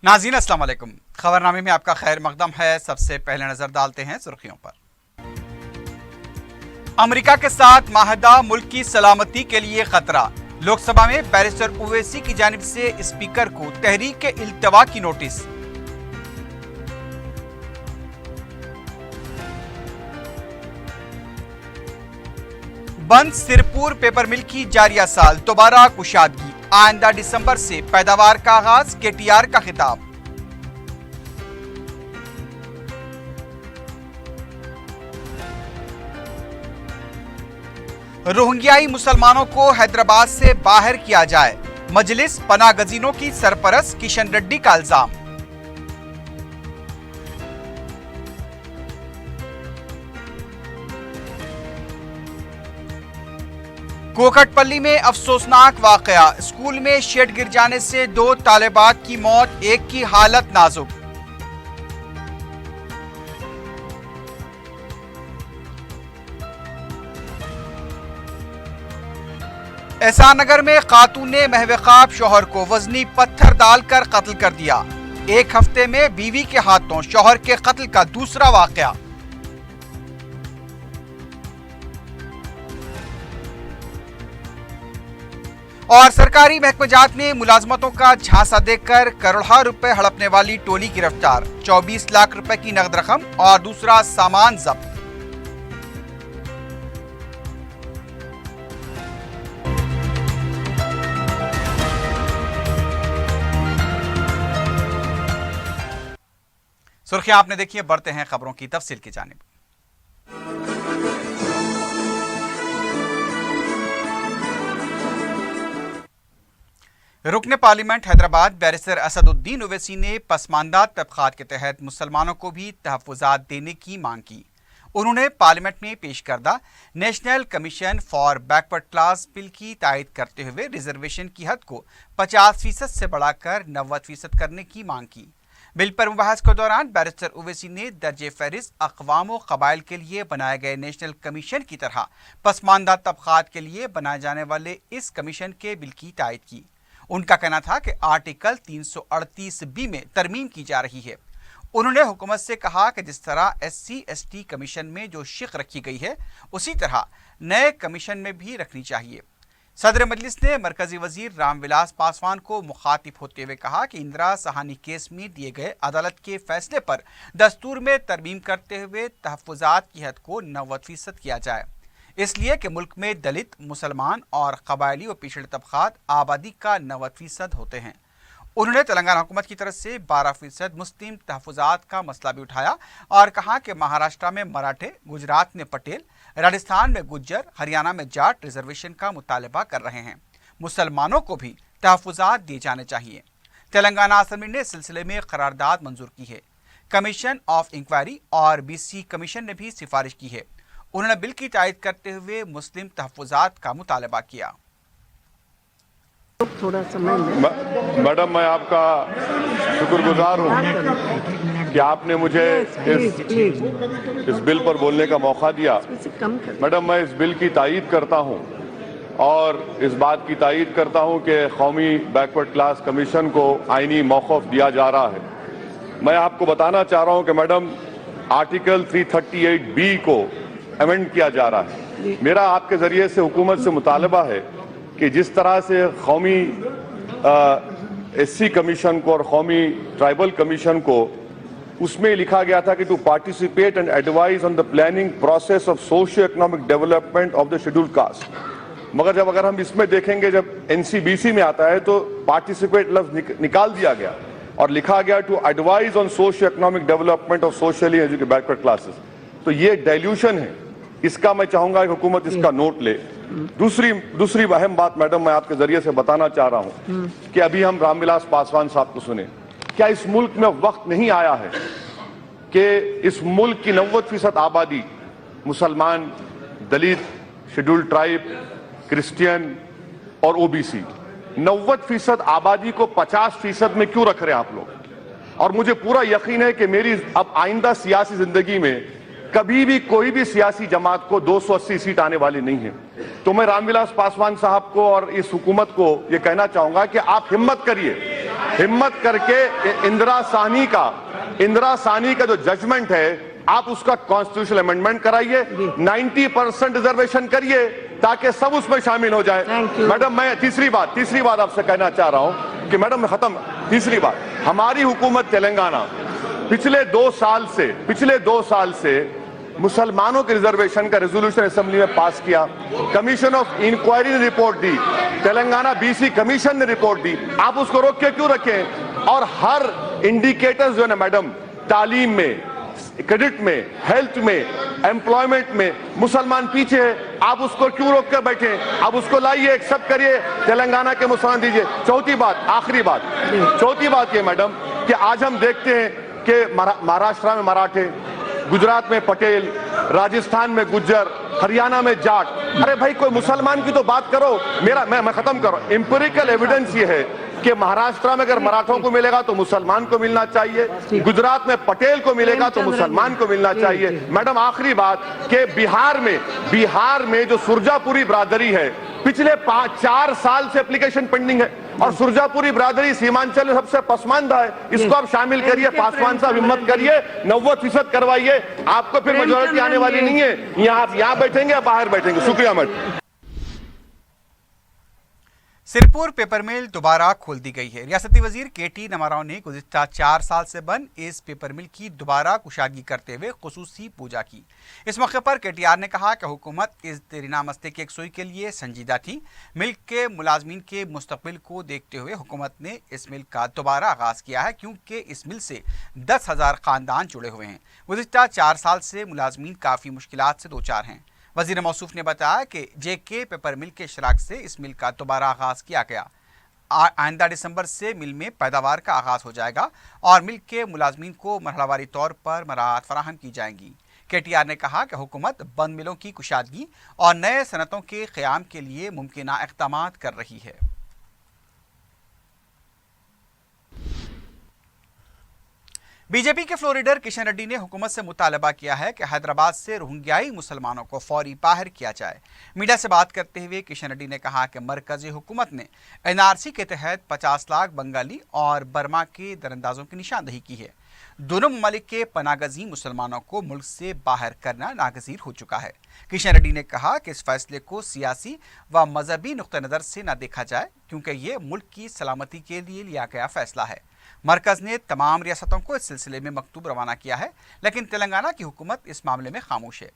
नाज़रीन अस्सलाम वालेकुम। खबरनामे में आपका खैर मकदम है। सबसे पहले नजर डालते हैं सुर्खियों पर। अमेरिका के साथ माहदा मुल्क की सलामती के लिए खतरा। लोकसभा में बैरिस्टर ओवैसी की जानिब से स्पीकर को तहरीक इल्तवा की नोटिस। बंद सिरपुर पेपर मिल की जारिया साल दोबारा कुशादगी। आइंदा दिसंबर से पैदावार का आगाज। केटीआर का खिताब। रोहिंग्याई मुसलमानों को हैदराबाद से बाहर किया जाए। मजलिस पनाह गजीनों की सरपरस्त किशन रेड्डी का इल्जाम। कोकटपल्ली में अफसोसनाक वाकया। स्कूल में शेड गिर जाने से 2 तालिबात की मौत, एक की हालत नाजुक। एहसान नगर में खातून ने महवेखाब शौहर को वजनी पत्थर डालकर कत्ल कर दिया। एक हफ्ते में बीवी के हाथों शौहर के कत्ल का दूसरा वाकया। और सरकारी महकमेजात में मुलाजमतों का झांसा देकर करोड़ों रुपए हड़पने वाली टोली गिरफ्तार। 24 लाख रुपए की नकद रकम और दूसरा सामान जब्त। सुर्खियां आपने देखी है, बढ़ते हैं खबरों की तफसील की जानिब। रुकने पार्लियामेंट हैदराबाद बैरिस्टर असदुद्दीन ओवैसी ने पसमानदा तबकात के तहत मुसलमानों को भी तहफ़्फ़ुज़ात देने की मांग की। उन्होंने पार्लियामेंट में पेश करदा national commission for backward class bill की तायद करते हुए रिजर्वेशन की हद को 50% से बढ़ाकर 90% करने की मांग की। बिल पर मुबाहस के दौरान बैरिस्टर ओवैसी ने दर्जे फहरिस्त अक़वाम व क़बाइल के लिए बनाए गए नेशनल कमीशन की तरह पसमानदा तबकात के लिए बनाए जाने वाले इस कमीशन के बिल की तायद की। उनका कहना था कि आर्टिकल 338B में तरमीम की जा रही है। उन्होंने हुकूमत से कहा कि जिस तरह SC/ST कमीशन में जो शिक रखी गई है उसी तरह नए कमीशन में भी रखनी चाहिए। सदर मजलिस ने मरकजी वजीर रामविलास पासवान को मुखातिब होते हुए कहा कि इंदिरा सहानी केस में दिए गए अदालत के फैसले पर दस्तूर में तरमीम करते हुए तहफ़्फ़ुज़ात की हद को 90% किया जाए, इसलिए कि मुल्क में दलित, मुसलमान और कबायली व पिछड़े तबकात आबादी का 90% होते हैं। उन्होंने तेलंगाना हुकूमत की तरफ से 12% मुस्लिम तहफ़्फ़ुज़ात का मसला भी उठाया और कहा कि महाराष्ट्र में मराठे, गुजरात में पटेल, राजस्थान में गुज्जर, हरियाणा में जाट रिजर्वेशन का मुतालबा कर रहे हैं। मुसलमानों को भी तहफ़्फ़ुज़ात दिए जाने चाहिए। तेलंगाना असेंबली ने इस सिलसिले में करारदाद मंजूर की है। कमीशन ऑफ इंक्वायरी और BC कमीशन ने भी सिफारिश की है। उन्होंने बिल की तायद करते हुए मुस्लिम तहफ़्फ़ुज़ात का मुतालबा किया। थोड़ा समय मैडम, मैं आपका शुक्रगुजार हूँ कि आपने मुझे इस बिल पर बोलने का मौका दिया। मैडम, मैं इस बिल की तायीद करता हूँ और इस बात की तायीद करता हूँ कि कौमी बैकवर्ड क्लास कमीशन को आईनी मौक़िफ़ दिया जा रहा है। मैं आपको बताना चाह रहा हूँ कि मैडम, आर्टिकल 338B को अमेंड किया जा रहा है। मेरा आपके जरिए से हुकूमत से मुतालबा है कि जिस तरह से कौमी SC कमीशन को और कौमी ट्राइबल कमीशन को उसमें लिखा गया था कि to participate and advise on the planning process of socio economic development of the scheduled caste, मगर अगर हम इसमें देखेंगे, जब NCBC में आता है तो पार्टिसिपेट लफ्ज निकाल दिया गया और लिखा गया to advise on socio economic development of socially educated backward classes. तो ये डाइल्यूशन है, इसका मैं चाहूंगा कि हुकूमत इसका नोट ले। दूसरी अहम बात मैडम, मैं आपके जरिए से बताना चाह रहा हूं कि अभी हम रामविलास पासवान साहब को सुने। क्या इस मुल्क में वक्त नहीं आया है कि इस मुल्क की 90% आबादी मुसलमान, दलित, शेड्यूल्ड ट्राइब, क्रिश्चियन और OBC, 90% आबादी को 50% में क्यों रख रहे हैं आप लोग? और मुझे पूरा यकीन है कि मेरी अब आइंदा सियासी जिंदगी में कभी भी कोई भी सियासी जमात को 280 सीट आने वाली नहीं है। तो मैं रामविलास पासवान साहब को और इस हुकूमत को ये कहना चाहूंगा कि आप हिम्मत करिए, हिम्मत करके इंदिरा साहनी का जो जजमेंट है आप उसका कॉन्स्टिट्यूशनल अमेंडमेंट कराइए, 90% रिजर्वेशन करिए ताकि सब उसमें शामिल हो जाए। मैडम मैं तीसरी बात आपसे कहना चाह रहा हूं कि मैडम मैं खत्म, तीसरी बात, हमारी हुकूमत तेलंगाना पिछले 2 साल से मुसलमानों के रिजर्वेशन का रेजोल्यूशन असेंबली में पास किया, कमीशन ऑफ इंक्वायरी ने रिपोर्ट दी, तेलंगाना बीसी कमीशन ने रिपोर्ट दी, आप उसको रोक के क्यों रखें? और हर इंडिकेटर्स जो है ना मैडम, तालीम में, क्रेडिट में, हेल्थ में, एम्प्लॉयमेंट में मुसलमान पीछे है, आप उसको क्यों रोक कर बैठे? आप उसको लाइए, एक्सेप्ट करिए, तेलंगाना के मुसलमान दीजिए। चौथी बात ये मैडम कि आज हम देखते हैं कि महाराष्ट्र में मराठे, गुजरात में पटेल, राजस्थान में गुज्जर, हरियाणा में जाट, अरे भाई कोई मुसलमान की तो बात करो। मैं खत्म करो, एम्पिरिकल एविडेंस ये है कि महाराष्ट्र में अगर मराठों को मिलेगा तो मुसलमान को मिलना चाहिए, गुजरात में पटेल को मिलेगा तो मुसलमान को मिलना चाहिए। मैडम आखिरी बात कि बिहार में जो सुरजापुरी बिरादरी है, पिछले 4 साल से एप्लीकेशन पेंडिंग है और सुरजापुरी बिरादरी सीमांचल में सबसे पसमानदा है, इसको आप शामिल करिए। पासवान साहब हिम्मत करिए, 90% करवाइए, आपको फिर मेजोरिटी आने वाली नहीं है। आप यहाँ बैठेंगे या बाहर बैठेंगे? शुक्रिया मैडम। सिरपुर पेपर मिल दोबारा खोल दी गई है। रियासती वजीर केटी नमाराव ने गुज़िश्ता 4 साल से बंद इस पेपर मिल की दोबारा कुशादगी करते हुए खुसूसी पूजा की। इस मौके पर केटीआर ने कहा कि हुकूमत इस देरीना मसले की यकसुई के लिए संजीदा थी। मिल के मुलाजमीन के मुस्तकबिल को देखते हुए हुकूमत ने इस मिल का दोबारा आगाज़ किया है, क्योंकि इस मिल से 10,000 ख़ानदान जुड़े हुए हैं। गुज़िश्ता 4 साल से मुलाजमीन काफ़ी मुश्किलात से दो चार हैं। वज़ीर मौसूफ ने बताया कि जेके पेपर मिल के इशराक से इस मिल का दोबारा आगाज़ किया गया। आइंदा दिसंबर से मिल में पैदावार का आगाज़ हो जाएगा और मिल के मुलाजमीन को मरहलावारी तौर पर मराहत फराहम की जाएंगी। केटीआर ने कहा कि हुकूमत बंद मिलों की कुशादगी और नए सनतों के क़याम के लिए मुमकिना इक़दामात कर रही है। बीजेपी के फ्लोर लीडर किशन रेड्डी ने हुकूमत से मुतालबा किया है कि हैदराबाद से रोहिंग्याई मुसलमानों को फौरी बाहर किया जाए। मीडिया से बात करते हुए किशन रेड्डी ने कहा कि मरकजी हुकूमत ने एनआरसी के तहत 50 लाख बंगाली और बर्मा के दरअंदाजों की निशानदही की है। दोनों ममालिक के पनागज़ी मुसलमानों को मुल्क से बाहर करना नागज़ीर हो चुका है। किशन रेड्डी ने कहा कि इस फैसले को सियासी व मजहबी नुक्ता नज़र से न देखा जाए, क्योंकि ये मुल्क की सलामती के लिए लिया गया फैसला है। मरकज़ ने तमाम रियासतों को इस सिलसिले में मकतूब रवाना किया है, लेकिन तेलंगाना की हुकूमत इस मामले में खामोश है।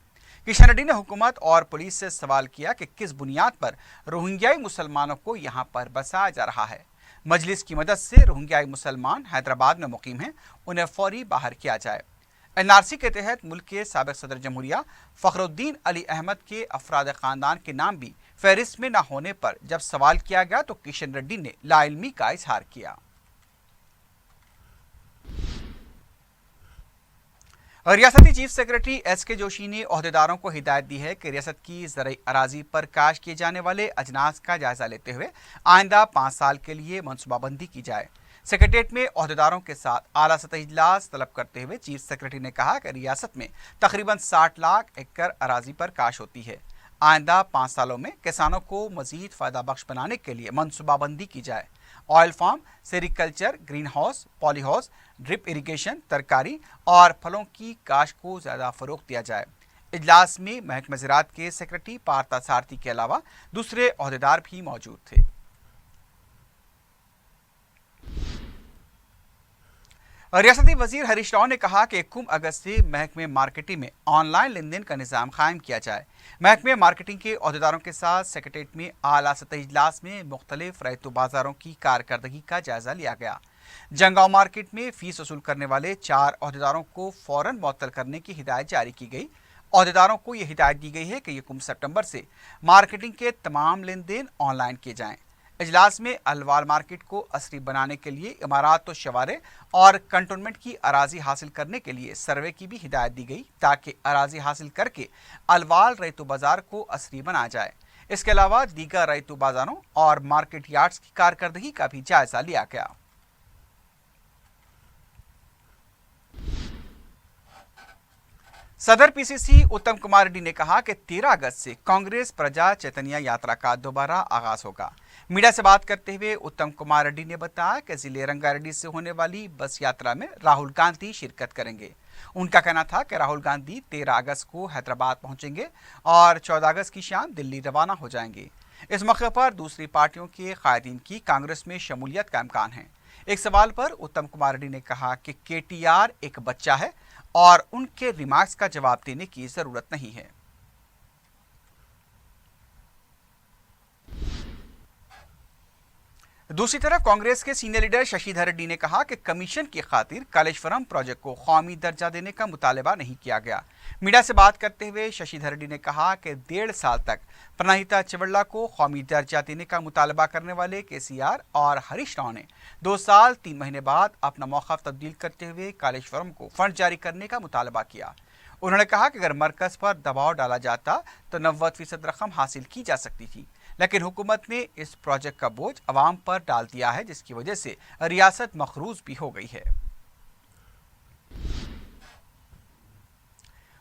किशन रेड्डी ने हुकूमत और पुलिस से सवाल किया कि किस बुनियाद पर रोहिंग्याई मुसलमानों को यहाँ पर बसाया जा रहा है। मजलिस की मदद से रोहिंग्याई मुसलमान हैदराबाद में मुकीम हैं, उन्हें फौरी बाहर किया जाए। एनआरसी के तहत मुल्क के साबिक सदर जमहूरिया फ़खरुद्दीन अली अहमद के अफराद ख़ानदान के नाम भी फहरिस्त में न होने पर जब सवाल किया गया तो किशन रेड्डी ने लाइल्मी का इजहार किया। रियासती चीफ सेक्रेटरी एस.के. जोशी ने ओहदेदारों को हिदायत दी है कि रियासत की ज़रई अराजी पर काश किए जाने वाले अजनास का जायजा लेते हुए आइंदा 5 साल के लिए मनसूबाबंदी की जाए। सेक्रेटेरिएट में ओहदेदारों के साथ आला सतह इजलास तलब करते हुए चीफ सेक्रेटरी ने कहा कि रियासत में तकरीबन 60 लाख एकड़ अराजी पर काश होती है। आइंदा 5 सालों में किसानों को मजीद फ़ायदा बख्श बनाने के लिए मनसूबाबंदी की जाए। Oil farm, sericulture, green house, poly house, drip irrigation, तरकारी और फलों की काश को ज़्यादा फ़रोग़ दिया जाए। इजलास में महकमा ज़राअत के सेक्रेटरी पार्था सारथी के अलावा दूसरे ओहदेदार भी मौजूद थे। रियासती वजीर हरीश राव ने कहा कि 1 अगस्त से महकमे मार्केटिंग में ऑनलाइन लेन देन का निज़ाम कायम किया जाए। महकमे मार्केटिंग के ओहदेदारों के साथ सेक्रेटेरिएट में आला सतह इजलास में मुख्तलिफ रैयतु बाज़ारों की कारकर्दगी का जायजा लिया गया। जंगांव मार्केट में फीस वसूल करने वाले 4 ओहदेदारों को फौरन मुअत्तल करने की हिदायत जारी की गई। ओहदेदारों को यह हिदायत दी गई है कि 1 सितंबर से मार्केटिंग के तमाम लेन देन ऑनलाइन किए जाएँ। इजलास में अलवाल मार्केट को असरी बनाने के लिए इमारात व शवारे और कंटोनमेंट की अराजी हासिल करने के लिए सर्वे की भी हिदायत दी गई, ताकि अराजी हासिल करके अलवाल रैयतु बाज़ार को असरी बनाया जाए। इसके अलावा दीगर रैयतु बाज़ारों और मार्केट यार्ड्स की कारकर्दगी का भी जायजा लिया गया। सदर पीसीसी उत्तम कुमार रेड्डी ने कहा कि 13 अगस्त से कांग्रेस प्रजा चैतन्य यात्रा का दोबारा आगाज होगा। मीडिया से बात करते हुए उत्तम कुमार रेड्डी ने बताया कि जिले रंगारेड्डी से होने वाली बस यात्रा में राहुल गांधी शिरकत करेंगे। उनका कहना था कि राहुल गांधी 13 अगस्त को हैदराबाद पहुंचेंगे और 14 अगस्त की शाम दिल्ली रवाना हो जाएंगे। इस मौके पर दूसरी पार्टियों के कायदीन की कांग्रेस में शमूलियत का इम्कान है। एक सवाल पर उत्तम कुमार रेड्डी ने कहा कि केटीआर एक बच्चा है और उनके रिमार्क्स का जवाब देने की जरूरत नहीं है। दूसरी तरफ कांग्रेस के सीनियर लीडर शशिधर रेड्डी ने कहा कि कमीशन की खातिर कालेश्वरम प्रोजेक्ट को कौमी दर्जा देने का मुतालबा नहीं किया गया। मीडिया से बात करते हुए शशिधर रेड्डी ने कहा कि 1.5 साल तक प्रणहिता चिवड़ला को कौमी दर्जा देने का मुतालबा करने वाले केसीआर और हरीश राव ने 2 साल 3 महीने बाद अपना मौक़िफ़ तब्दील करते हुए कालेश्वरम को फंड जारी करने का मुतालबा किया। उन्होंने कहा कि अगर मरकज़ पर दबाव डाला जाता तो 90% रकम हासिल की जा सकती थी, लेकिन हुकूमत ने इस प्रोजेक्ट का बोझ अवाम पर डाल दिया है, जिसकी वजह से रियासत मखरूज भी हो गई है।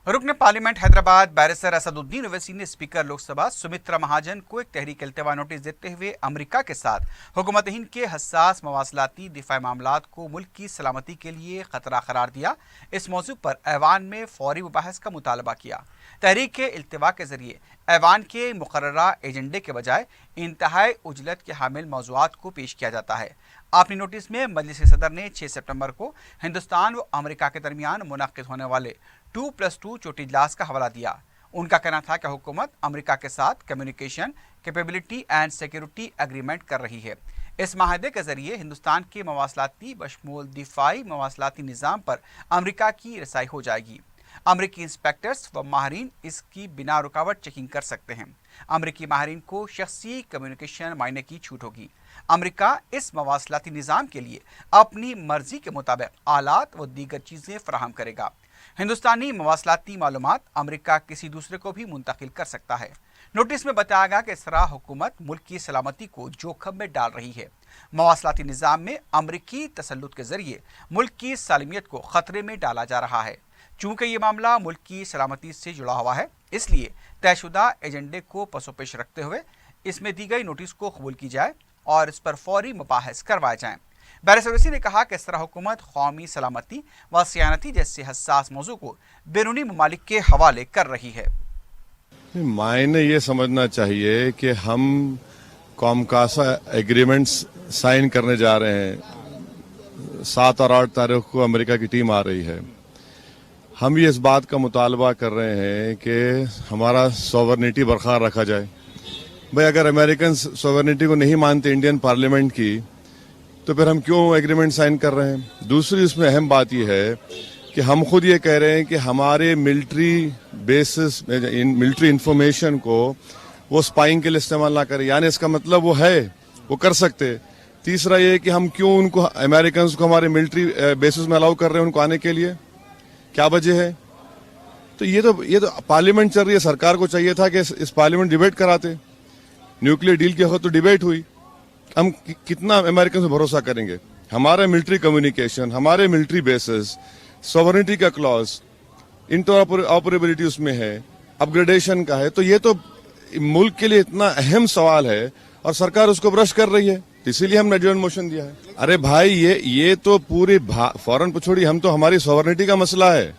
रुकन पार्लियामेंट हैदराबाद बैरिस्टर असदुद्दीन ओवैसी ने स्पीकर लोकसभा सुमित्रा महाजन को एक तहरीक इल्तिवा नोटिस देते हुए अमेरिका के साथ हुकूमत हिंद के हसास मवासलाती दिफाई मामलात को मुल्क की सलामती के लिए खतरा करार दिया। इस मौजू पर ऐवान में फौरी मुबाहस का मुतालबा किया। तहरीक के इल्तिवा के जरिए ऐवान के मुकर्ररा एजेंडे के बजाय इंतहाई उजलत के हामिल मौज़ूआत को पेश किया जाता है। अपनी नोटिस में मजलिस सदर ने 6 सितंबर को हिंदुस्तान व अमेरिका के दरमियान मुनक्किद होने वाले 2+2 चोटी इजलास का हवाला दिया। उनका कहना था कि हुकूमत अमेरिका के साथ communication capability and security agreement कर रही है। इस माहदे के जरिए हिंदुस्तान के मवासलाती बशमूल दिफाई मवासलाती निज़ाम पर अमेरिका की रसाई हो जाएगी। अमरीकी इंस्पेक्टर्स व माहरीन इसकी बिना रुकावट चेकिंग कर सकते हैं। अमरीकी माहरीन को शख्सी कम्युनिकेशन मायने की छूट होगी। अमेरिका इस मवासलाती निज़ाम के लिए अपनी मर्जी के मुताबिक आलात व दीगर चीज़ें फराहम करेगा। हिंदुस्तानी मवासलाती मालूमात अमेरिका किसी दूसरे को भी मुंतकिल कर सकता है। नोटिस में बताया गया कि इस तरह हुकूमत मुल्क की सलामती को जोखिम में डाल रही है। मवासलाती निज़ाम में अमरीकी तसल्लुत के जरिए मुल्क की सालमियत को खतरे में डाला जा रहा है। चूँकि ये मामला मुल्क की सलामती से जुड़ा हुआ है, इसलिए तयशुदा एजेंडे को पसोपेश रखते हुए इसमें दी गई नोटिस को कबूल की जाए और इस पर फौरी मुबाहस करवाए जाएँ। बैरिस्टर ओवैसी ने कहा कि इस तरह हुकूमत कौमी सलामती व सियानती जैसे हसास मौजू को बैरूनी ममालिक के हवाले कर रही है। मायने ये समझना चाहिए कि हम कॉमकासा एग्रीमेंट्स साइन करने जा रहे हैं। 7 और 8 तारीख को अमेरिका की टीम आ रही है। हम ये इस बात का मुतालबा कर रहे हैं कि हमारा सॉवरनिटी बरकरार रखा जाए। भाई अगर अमेरिकन सॉवरनिटी को नहीं मानते इंडियन पार्लियामेंट की, तो फिर हम क्यों एग्रीमेंट साइन कर रहे हैं। दूसरी इसमें अहम बात यह है कि हम खुद ये कह रहे हैं कि हमारे मिलिट्री बेसिस मिलिट्री इंफॉर्मेशन को वो स्पाइंग के लिए इस्तेमाल ना करें, यानी इसका मतलब वो है वो कर सकते। तीसरा ये कि हम क्यों उनको अमेरिकन को हमारे मिलिट्री बेसिस में अलाउ कर रहे हैं उनको आने के लिए, क्या वजह है। तो ये तो पार्लियामेंट चल रही है, सरकार को चाहिए था कि इस पार्लियामेंट डिबेट कराते। न्यूक्लियर डील की वक्त तो डिबेट हुई, हम कितना अमेरिकन से भरोसा करेंगे। हमारा मिलिट्री कम्युनिकेशन, हमारे मिलिट्री बेसिस, सॉवरेनिटी का क्लॉज, इंटरऑपरेबिलिटी उसमें है, अपग्रेडेशन का है। तो ये तो मुल्क के लिए इतना अहम सवाल है और सरकार उसको ब्रश कर रही है, इसीलिए हमने एडजर्न मोशन दिया है। अरे भाई ये तो पूरी फॉरेन को छोड़ी, हम तो हमारी सॉवरेनिटी का मसला है,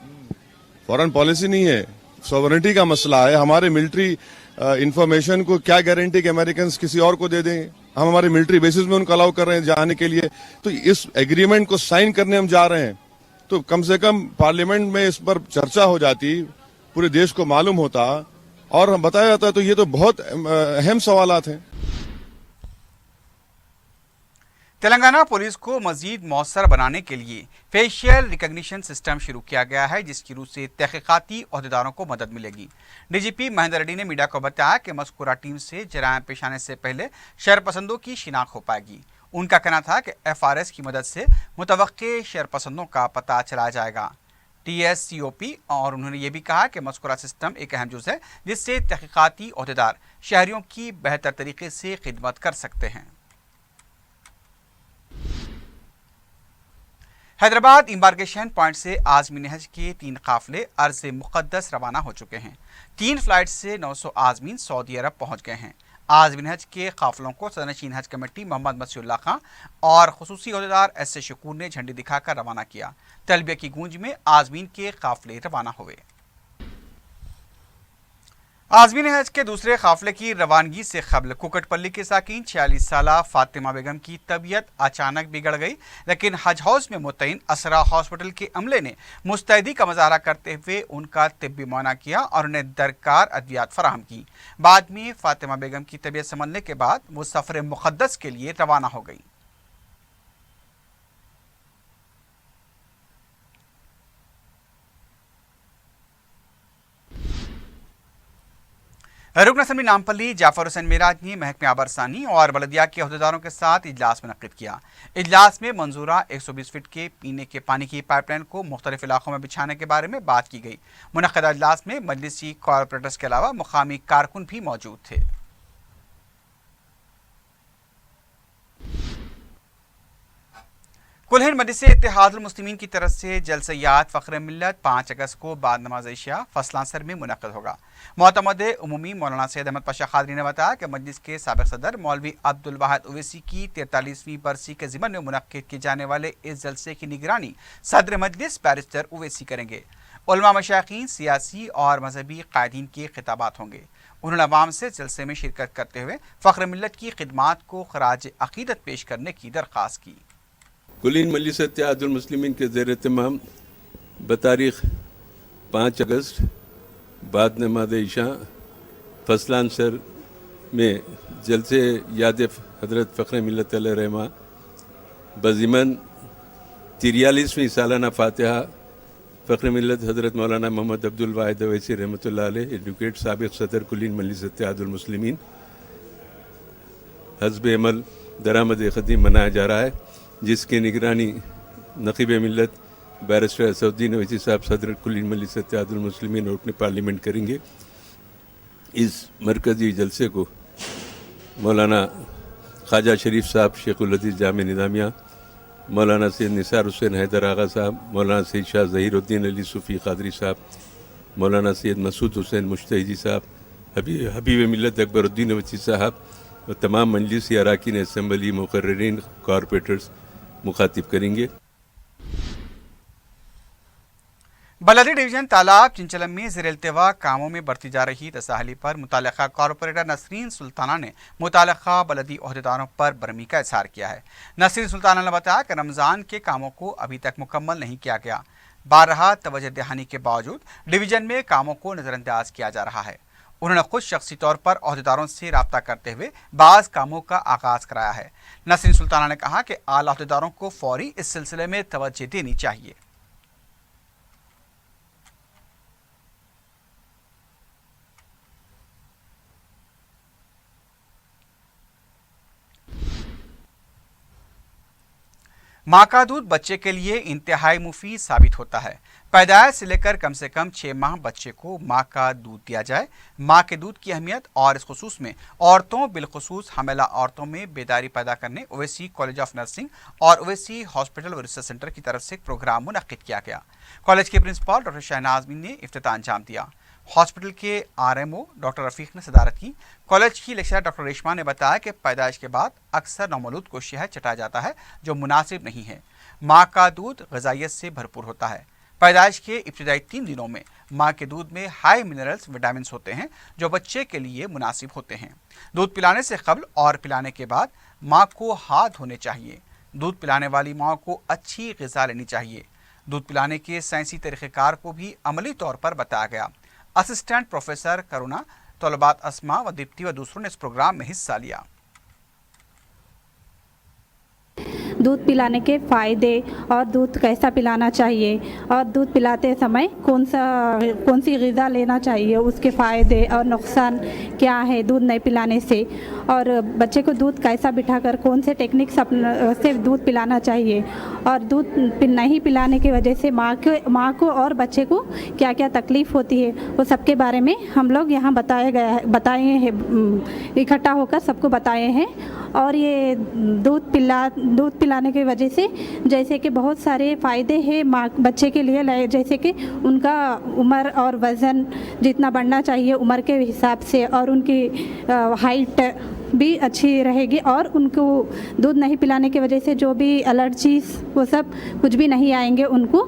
फॉरेन पॉलिसी नहीं है, सॉवरेनिटी का मसला है। हमारे मिलिट्री इंफॉर्मेशन को क्या गारंटी कि अमेरिकन किसी और को दे दें। हम हमारे मिलिट्री बेसिस में उनको अलाउ कर रहे हैं जाने के लिए। तो इस एग्रीमेंट को साइन करने हम जा रहे हैं, तो कम से कम पार्लियामेंट में इस पर चर्चा हो जाती, पूरे देश को मालूम होता और बताया जाता। तो ये तो बहुत अहम सवालात हैं। तेलंगाना पुलिस को मजीद मौसर बनाने के लिए फेशियल रिकग्निशन सिस्टम शुरू किया गया है, जिसकी रूप से तहकीकाती अहदेदारों को मदद मिलेगी। डीजीपी महेंद्र रेड्डी ने मीडिया को बताया कि मज़कूरा टीम से जराइम पेश आने से पहले शरपसंदों की शिनाख्त हो पाएगी। उनका कहना था कि FRS की मदद से मुतवक्के शरपसंदों का पता चला जाएगा, TSCOP। और उन्होंने ये भी कहा कि मज़कूरा सिस्टम एक अहम जुज़ है जिससे तहकीकाती अहदेदार शहरियों की बेहतर तरीके से खिदमत कर सकते हैं। حیدرآباد امبارکیشن پوائنٹ سے عازمین حج کے 3 قافلے ارض مقدس روانہ ہو چکے ہیں۔ 3 فلائٹ سے 900 عازمین سعودی عرب پہنچ گئے ہیں۔ عازمین حج کے قافلوں کو صدرنشین حج کمیٹی محمد مسیح اللہ خان اور خصوصی عہدیدار ایس اے شکور نے جھنڈی دکھا کر روانہ کیا۔ تلبیہ کی گونج میں عازمین کے قافلے روانہ ہوئے۔ عازمین حج کے دوسرے قافلے کی روانگی سے قبل کوکٹ پلی کے ساکن 46 سالہ فاطمہ بیگم کی طبیعت اچانک بگڑ گئی، لیکن حج ہاؤس میں متعین اسرا ہاسپٹل کے عملے نے مستعدی کا مظاہرہ کرتے ہوئے ان کا طبی معائنہ کیا اور انہیں درکار ادویات فراہم کی۔ بعد میں فاطمہ بیگم کی طبیعت سنبھلنے کے بعد وہ سفر مقدس کے لیے روانہ ہو گئی۔ رکن اسمبلی نامپلی جعفر حسین معراج نے محکمہ آبرسانی اور بلدیہ کے عہدیداروں کے ساتھ اجلاس منعقد کیا۔ اجلاس میں منظورہ 120 فٹ کے پینے کے پانی کی پائپ لائن کو مختلف علاقوں میں بچھانے کے بارے میں بات کی گئی۔ منعقدہ اجلاس میں مجلسی کارپوریٹرز کے علاوہ مقامی کارکن بھی موجود تھے۔ کل ہند مجلس اتحاد المسلمین کی طرف سے جلسیات فخر ملت 5 اگست کو بعد نماز عشاء فصلانسر میں منعقد ہوگا۔ معتمد عمومی مولانا سید احمد پاشا قادری نے بتایا کہ مجلس کے سابق صدر مولوی عبد الواحد اویسی کی 43ویں برسی کے ضمن میں منعقد کیے جانے والے اس جلسے کی نگرانی صدر مجلس بیرسٹر اویسی کریں گے۔ علماء، مشائخین، سیاسی اور مذہبی قائدین کے خطابات ہوں گے۔ انہوں نے عوام سے جلسے میں شرکت کرتے ہوئے فخر ملت کی خدمات کو خراج عقیدت پیش کرنے کی درخواست کی۔ کل ہند مجلس اتحاد المسلمین کے زیر اہتمام بتاریخ 5 اگست بعد نماز عشاء فصلانسر میں جلسے یاد حضرت فخر ملت علیہ رحمہ بضمن 43ویں سالانہ فاتحہ فخر ملت حضرت مولانا محمد عبد الواحد اویسی رحمۃ اللہ علیہ ایڈوکیٹ سابق صدر کل ہند مجلس اتحاد المسلمین حزب عمل درآمد قدیم منایا جا رہا ہے، جس کی نگرانی نقیب ملت بیرسٹر اسدالدین اویسی صاحب صدر کل ہند مجلس اتحاد المسلمین اور اپنے پارلیمنٹ کریں گے۔ اس مرکزی جلسے کو مولانا خواجہ شریف صاحب شیخ الحدیث جامع نظامیہ، مولانا سید نثار حسین حیدر آغا صاحب، مولانا سید شاہ ظہیر الدین علی صوفی قادری صاحب، مولانا سید مسعود حسین مجتہدی صاحب، حبیب ملت اکبر الدین اویسی صاحب اور تمام مجلسی اراکین اسمبلی، مقررین، کارپوریٹرز مخاطب کریں گے۔ بلدی ڈویژن تالاب چنچلم میں زیر التوا کاموں میں برتی جا رہی تساہلی پر متعلقہ کارپوریٹر نسرین سلطانہ نے متعلقہ بلدی عہدیداروں پر برہمی کا اظہار کیا ہے۔ نسرین سلطانہ نے بتایا کہ رمضان کے کاموں کو ابھی تک مکمل نہیں کیا گیا۔ بارہا توجہ دہانی کے باوجود ڈویژن میں کاموں کو نظر انداز کیا جا رہا ہے۔ انہوں نے خود شخصی طور پر عہدیداروں سے رابطہ کرتے ہوئے بعض کاموں کا آغاز کرایا ہے۔ نسرین سلطانہ نے کہا کہ اعلیٰ عہدیداروں کو فوری اس سلسلے میں توجہ دینی چاہیے۔ ماں کا دودھ بچے کے لیے انتہائی مفید ثابت ہوتا ہے۔ پیدائش سے لے کر کم سے کم 6 ماہ بچے کو ماں کا دودھ دیا جائے۔ ماں کے دودھ کی اہمیت اور اس خصوص میں عورتوں بالخصوص حاملہ عورتوں میں بیداری پیدا کرنے اویسی کالج آف نرسنگ اور اویسی ہاسپٹل و ریسرچ سینٹر کی طرف سے ایک پروگرام منعقد کیا گیا۔ کالج کے پرنسپل ڈاکٹر شہناز امین نے افتتاح انجام دیا۔ ہاسپٹل کے RMO ڈاکٹر رفیق نے صدارت کی۔ کالج کی لیکچرر ڈاکٹر ریشما نے بتایا کہ پیدائش کے بعد اکثر نومولود کو شہد چٹایا جاتا ہے جو مناسب نہیں ہے۔ ماں کا دودھ غذائیت سے بھرپور ہوتا ہے۔ پیدائش کے ابتدائی 3 دنوں میں ماں کے دودھ میں ہائی منرلز وٹامنس ہوتے ہیں جو بچے کے لیے مناسب ہوتے ہیں۔ دودھ پلانے سے قبل اور پلانے کے بعد ماں کو ہاتھ دھونے چاہیے۔ دودھ پلانے والی ماں کو اچھی غذا لینی چاہیے۔ دودھ پلانے کے سائنسی طریقہ کار کو بھی عملی طور پر بتایا گیا۔ اسسٹنٹ پروفیسر کرونا، طلبات اسما و دیپتی و دوسروں نے اس پروگرام میں حصہ لیا۔ دودھ پلانے کے فائدے اور دودھ کیسا پلانا چاہیے اور دودھ پلاتے سمے کون سی غذا لینا چاہیے، اس کے فائدے اور نقصان کیا ہے دودھ نہیں پلانے سے، اور بچے کو دودھ کیسا بٹھا کر کون سے ٹیکنک سے دودھ پلانا چاہیے، اور دودھ نہیں پلانے کی وجہ سے ماں کو اور بچے کو کیا کیا تکلیف ہوتی ہے، وہ سب کے بارے میں ہم لوگ یہاں بتائے ہیں، اکٹھا ہو کر سب کو بتائے ہیں۔ اور یہ دودھ पिलाने की वजह से जैसे कि बहुत सारे फ़ायदे हैं माँ बच्चे के लिए, जैसे कि उनका उम्र और वज़न जितना बढ़ना चाहिए उम्र के हिसाब से, और उनकी हाइट भी अच्छी रहेगी, और उनको दूध नहीं पिलाने की वजह से जो भी एलर्जीज वो सब कुछ भी नहीं आएंगे उनको,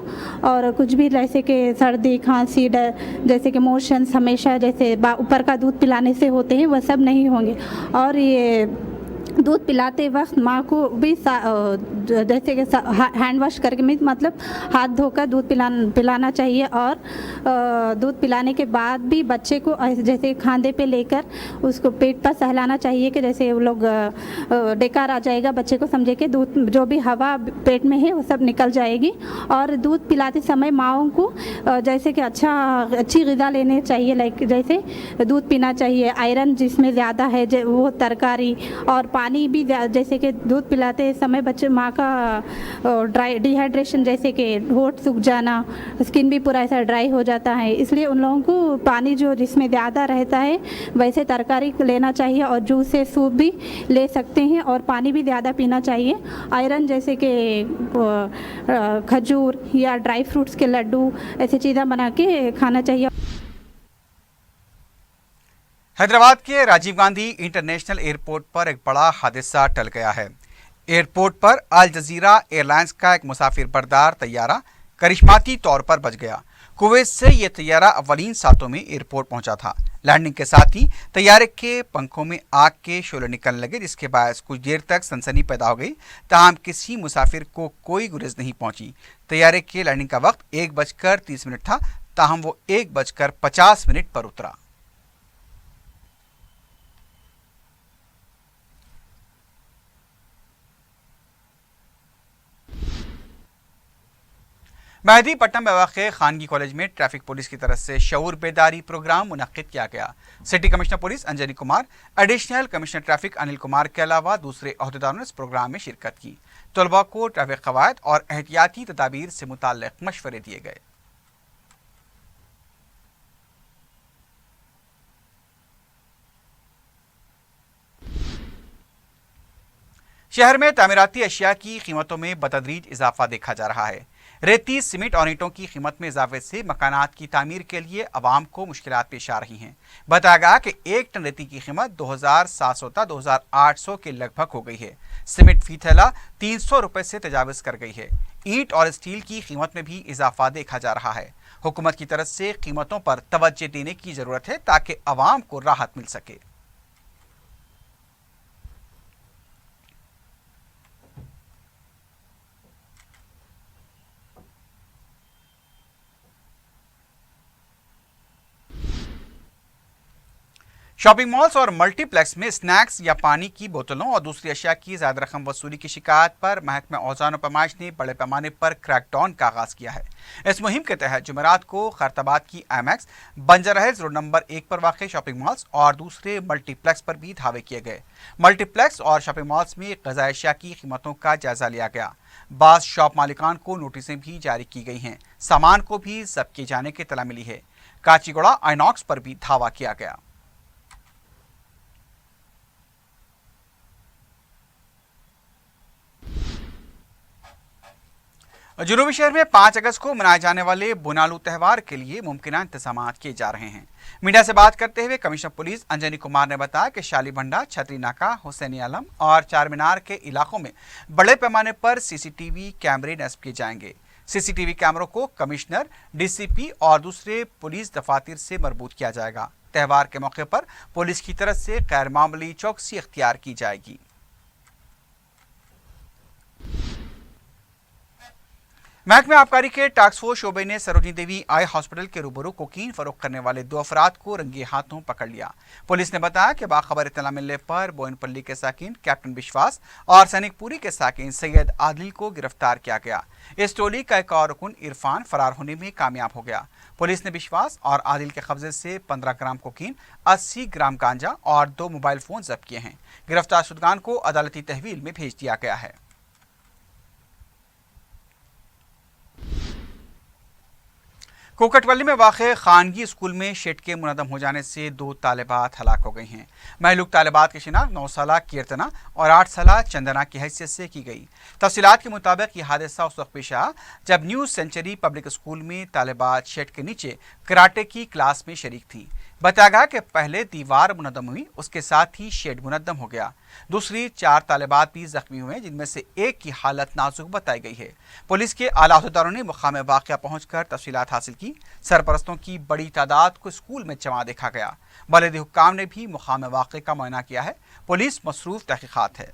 और कुछ भी जैसे कि सर्दी खांसी जैसे कि मोशंस हमेशा जैसे ऊपर का दूध पिलाने से होते हैं वह सब नहीं होंगे। और ये दूध पिलाते वक्त माँ को भी जैसे कि हैंड वॉश करके मतलब हाथ धोकर दूध पिलाना चाहिए, और दूध पिलाने के बाद भी बच्चे को जैसे खांधे पे लेकर उसको पेट पर सहलाना चाहिए कि जैसे वो लोग डेकार आ जाएगा, बच्चे को समझे कि दूध जो भी हवा पेट में है वो सब निकल जाएगी। और दूध पिलाते समय माँओं को जैसे कि अच्छी ग़िज़ा लेने चाहिए, लाइक जैसे दूध पीना चाहिए, आयरन जिसमें ज़्यादा है वो तरकारी, और पानी भी जैसे कि दूध पिलाते समय बच्चे माँ का डिहाइड्रेशन जैसे कि होंठ सूख जाना, स्किन भी पूरा ऐसा ड्राई हो जाता है, इसलिए उन लोगों को पानी जो जिसमें ज़्यादा रहता है वैसे तरकारी लेना चाहिए, और जूस से सूप भी ले सकते हैं, और पानी भी ज़्यादा पीना चाहिए। आयरन जैसे कि खजूर या ड्राई फ्रूट्स के लड्डू ऐसी चीज़ें बना के खाना चाहिए। हैदराबाद के राजीव गांधी इंटरनेशनल एयरपोर्ट पर एक बड़ा हादसा टल गया है। एयरपोर्ट पर अल जजीरा एयरलाइंस का एक मुसाफिर बरदार तैयारा करिश्माती तौर पर बच गया। कुवैत से यह तैयारा अव्वलीन सातों में एयरपोर्ट पहुंचा था। लैंडिंग के साथ ही तैयारे के पंखों में आग के शोले निकलने लगे, जिसके बाद कुछ देर तक सनसनी पैदा हो गई। ताहम किसी मुसाफिर को कोई गुरेज नहीं पहुंची। तैयारे के लैंडिंग का वक्त 1:30 था, ताहम वो 1:50 पर उतरा। मेहदीपट्टनम में वाक़ खानगी कॉलेज में ट्रैफिक पुलिस की तरफ से शऊर बेदारी प्रोग्राम मुनक्किद किया गया। City commissioner police Anjani Kumar, additional commissioner traffic Anil Kumar के अलावा दूसरे अहदेदारों ने इस प्रोग्राम में शिरकत की। तलबा को ट्रैफिक क़वायद और एहतियाती तदाबीर से मुताल्लिक़ मशवरे दिए गए। शहर में तामीराती अशिया की कीमतों में बतदरीज इजाफा देखा जा रहा है। रेती, सीमेंट और ईंटों की कीमत में इजाफे से मकानात की तामीर के लिए अवाम को मुश्किलात पेश आ रही हैं। बताया गया कि 1 टन रेती की कीमत 2700 2800 के लगभग हो गई है। सीमेंट फी थैला 300 रुपये से तजावज़ कर गई है। ईंट और स्टील की कीमत में भी इजाफा देखा जा रहा है। हुकूमत की तरफ से कीमतों पर तवज्जो देने की ज़रूरत है ताकि अवाम को राहत मिल सके। शॉपिंग मॉल्स और मल्टीप्लेक्स में स्नैक्स या पानी की बोतलों और दूसरी अशिया की ज़्यादा रकम वसूली की शिकायत पर महकमा औज़ान और पैमाइश ने बड़े पैमाने पर क्रैकडाउन का आगाज़ किया है। इस मुहिम के तहत जुमेरात को खैरताबाद की एमएक्स, बंजाराहिल्स रोड नंबर 1 पर वाक़ शॉपिंग मॉल्स और दूसरे मल्टीप्लेक्स पर भी धावे किए गए। मल्टीप्लेक्स और शॉपिंग मॉल्स में ग़िज़ाई अशिया की कीमतों का जायज़ा लिया गया। बाज़ शॉप मालिकान को नोटिसें भी जारी की गई हैं। सामान को भी ज़ब्त किए जाने की इत्तला मिली है। काचीगुड़ा आइनॉक्स पर भी धावा किया गया। जनूबी शहर में 5 अगस्त को मनाए जाने वाले बुनालू त्यौहार के लिए मुमकिन इंतजाम किए जा रहे हैं। मीडिया से बात करते हुए कमिश्नर पुलिस अंजनी कुमार ने बताया कि शालीभंडा, छतरी नाका, हुसैनी आलम और चार मीनार के इलाकों में बड़े पैमाने पर सीसीटीवी कैमरे नस्ब किए जाएंगे। सीसीटीवी कैमरों को कमिश्नर, डीसीपी और दूसरे पुलिस दफातर से मरबूत किया जाएगा। त्यौहार के मौके पर पुलिस की तरफ से गैर मामूली चौकसी इख्तियार की जाएगी। महकमे आबकारी के टास्क फोर्स शोबे ने सरोजनी देवी आई हॉस्पिटल के रूबरू कोकीन फरोख्त करने वाले 2 अफराद को रंगे हाथों पकड़ लिया। पुलिस ने बताया कि बाखबर इत्तला मिलने पर बोइनपल्ली के साकिन कैप्टन विश्वास और सैनिकपुरी के साकिन सैयद आदिल को गिरफ्तार किया गया। इस टोली का एक और रुकन इरफान फरार होने में कामयाब हो गया। पुलिस ने विश्वास और आदिल के कब्जे से 15 ग्राम कोकीन, 80 ग्राम गांजा और 2 मोबाइल फोन जब्त किए हैं। गिरफ्तार शुदगान को अदालती तहवील में भेज दिया गया है। कोकटपल्ली में वाक़े खानगी स्कूल में शेड के मुनदम हो जाने से 2 तालिबात हलाक हो गई हैं। महलूक तालिबात की शिनाख्त 9 साला कीर्तना और 8 साला चंदना की हैसियत से की गई। तफसीलात के मुताबिक ये हादसा उस वक्त पेश आया जब न्यू सेंचुरी पब्लिक स्कूल में तालिबात शेड के नीचे कराटे की क्लास में शरीक थी। बताया गया कि पहले दीवार मुनदम हुई, उसके साथ ही शेड मुनदम हो गया। दूसरी 4 तालिबात भी जख्मी हुए, जिनमें से एक की हालत नाजुक बताई गई है। पुलिस के आला अहदेदारों ने मुकाम वाक़या पहुंचकर तफसीलात हासिल की। सरपरस्तों की बड़ी तादाद को स्कूल में जमा देखा गया। बलदी हुक्काम ने भी मुकाम वाक़े का मुआयना किया है। पुलिस मसरूफ तहकीकात है।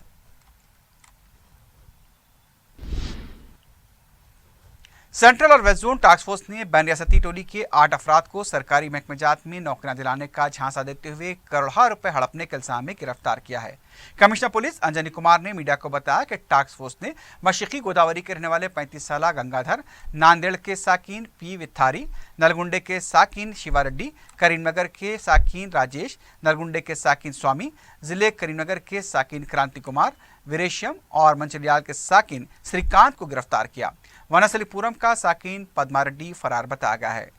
सेंट्रल और वेस्ट जोन टास्क फोर्स ने बैन रियासती टोली के 8 अफराद को सरकारी महकमे जात में नौकरियां दिलाने का झांसा देते हुए करोड़ों रुपए हड़पने के इल्जाम में गिरफ्तार किया है। कमिश्नर पुलिस अंजनी कुमार ने मीडिया को बताया कि टास्क फोर्स ने मशरकी गोदावरी के रहने वाले 35 साला गंगाधर, नांदेड़ के साकिन पी विथारी, नलगुंडे के साकिन शिवा रेड्डी, करीमनगर के साकिन राजेश, नलगुंडे के साकिन स्वामी, जिले करीमनगर के साकिन क्रांति कुमार, वीरेशम और मंचलियाल के साकिन श्रीकांत को गिरफ्तार किया। वनसलीपुरम का साकिन पद्मा रेड्डी फरार बताया गया है।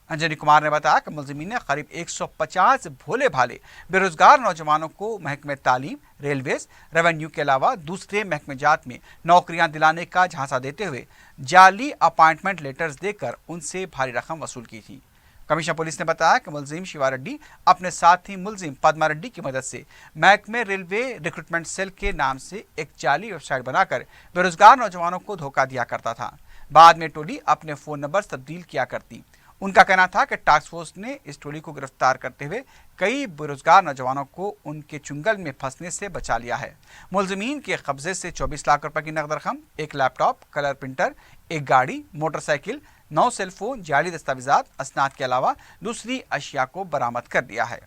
अंजनी कुमार ने बताया कि मुलजिमीन ने करीब 150 भोले भाले बेरोजगार नौजवानों को महकमे तालीम, रेलवेज, रेवेन्यू के अलावा दूसरे महकमे जात में नौकरियां दिलाने का झांसा देते हुए जाली अपॉइंटमेंट लेटर्स देकर उनसे भारी रकम वसूल की थी। कमिश्नर पुलिस ने बताया कि मुलजिम शिवा रेड्डी अपने साथी मुलजिम पद्मा रेड्डी की मदद से महकमे रेलवे रिक्रूटमेंट सेल के नाम से एक जाली वेबसाइट बनाकर बेरोजगार नौजवानों को धोखा दिया करता था। बाद में टोली अपने फ़ोन नंबर तब्दील किया करती। उनका कहना था कि टास्क फोर्स ने इस टोली को गिरफ्तार करते हुए कई बेरोजगार नौजवानों को उनके चुंगल में फंसने से बचा लिया है। मुलजिमीन के कब्जे से 24 लाख रुपए की नकद रकम, एक लैपटॉप, कलर प्रिंटर, एक गाड़ी, मोटरसाइकिल, 9 सेलफोन, जाली दस्तावेजात, असनाद के अलावा दूसरी अशिया को बरामद कर दिया है।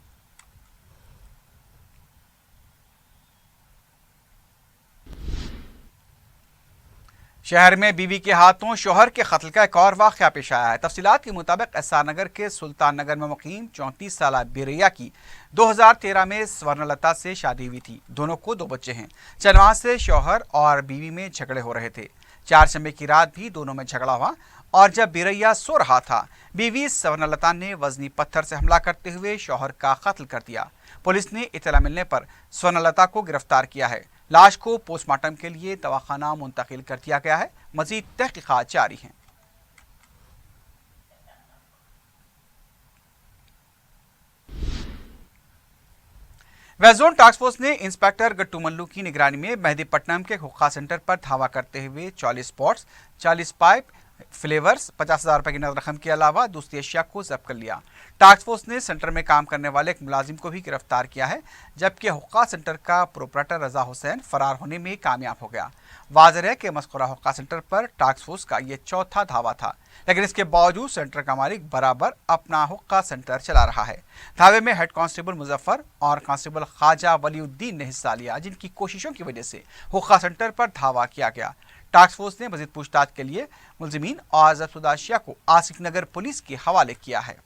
शहर में बीवी के हाथों शोहर के कत्ल का एक और वाक़या पेश आया है। तफसीलात के मुताबिक एसआर नगर के सुल्तान नगर में मुकीम 34 साला बिरैया की 2013 में स्वर्णलता से शादी हुई थी। दोनों को 2 बच्चे हैं। चंदवा से शोहर और बीवी में झगड़े हो रहे थे। 4 शंबे की रात भी दोनों में झगड़ा हुआ और जब बिरैया सो रहा था, बीवी स्वर्णलता ने वजनी पत्थर से हमला करते हुए शोहर का कत्ल कर दिया। पुलिस ने इत्तला मिलने पर स्वर्णलता को गिरफ्तार किया है। लाश को पोस्टमार्टम के लिए दवाखाना मुंतकिल कर दिया गया है। मजीद तहकीकात जारी हैं। वेस्ट जोन टास्क फोर्स ने इंस्पेक्टर गट्टू मल्लू की निगरानी में मेहदीपट्टनम के हुक्का सेंटर पर धावा करते हुए 40 स्पॉट्स, 40 पाइप, फ्लेवर्स, 50,000 रुपए की नकद रकम के अलावा दूसरी अशिया को जब्त कर लिया। टास्क फोर्स ने सेंटर में काम करने वाले एक मुलाजिम को भी गिरफ्तार किया है, जबकि हुक्का सेंटर का प्रोपराइटर रजा हुसैन फरार होने में कामयाब हो गया। वाज़ेह है कि मज़कूरा हुक्का सेंटर पर टास्क फोर्स का यह चौथा धावा था, लेकिन इसके बावजूद सेंटर का मालिक बराबर अपना हुक्का सेंटर चला रहा है। धावे में हेड कांस्टेबल मुजफ्फर और कांस्टेबल ख्वाजा वलीउद्दीन ने हिस्सा लिया, जिनकी कोशिशों की वजह से हुक्का सेंटर पर धावा किया गया। टास्क फोर्स ने मजीद पूछताछ के लिए मुलजिमीन और जब्तशुदा अशिया को आसिफ नगर पुलिस के हवाले किया है।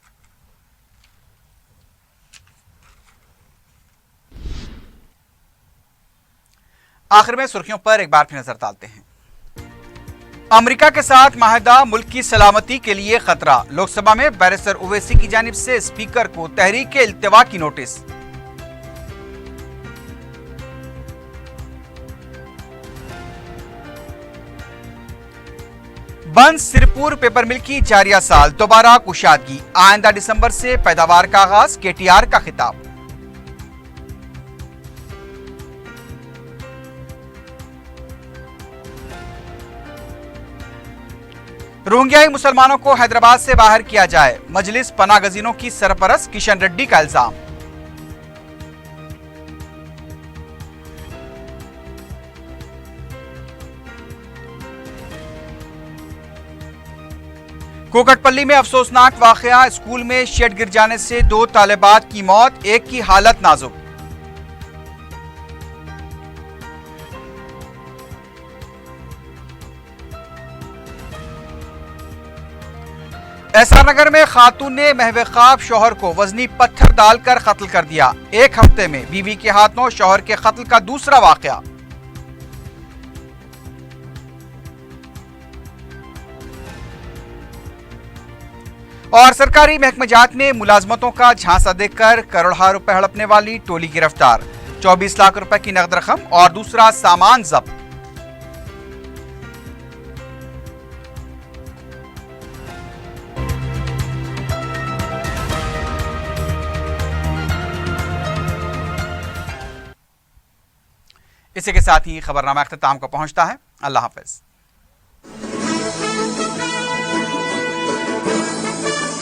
आखिर में सुर्खियों पर एक बार फिर नजर डालते हैं। अमेरिका के साथ माहिदा मुल्क की सलामती के लिए खतरा। लोकसभा में बैरिस्टर ओवैसी की जानिब से स्पीकर को तहरीक इल्तिवा की नोटिस। बंद सिरपुर पेपर मिल की जारिया साल, दोबारा कुशादगी। आइंदा दिसंबर से पैदावार का आगाज, केटीआर का खिताब। रोहिंग्याई मुसलमानों को हैदराबाद से बाहर किया जाए, मजलिस पनागजीनों की सरपरस्त किशन रेड्डी का इल्जाम। कोकटपल्ली में अफसोसनाक वाकया, स्कूल में शेड गिर जाने से 2 तालिबात की मौत, एक की हालत नाजुक। एसआर नगर में खातून ने महवे ख्वाब शौहर को वजनी पत्थर डालकर कत्ल कर दिया। 1 हफ्ते में बीवी के हाथों शौहर के कत्ल का दूसरा वाकया। اور سرکاری محکمہ جات میں ملازمتوں کا جھانسا دے کر کروڑہا روپے ہڑپنے والی ٹولی گرفتار، 24 لاکھ روپے کی نقد رقم اور دوسرا سامان ضبط۔ اسی کے ساتھ ہی خبرنامہ اختتام کو پہنچتا ہے۔ اللہ حافظ۔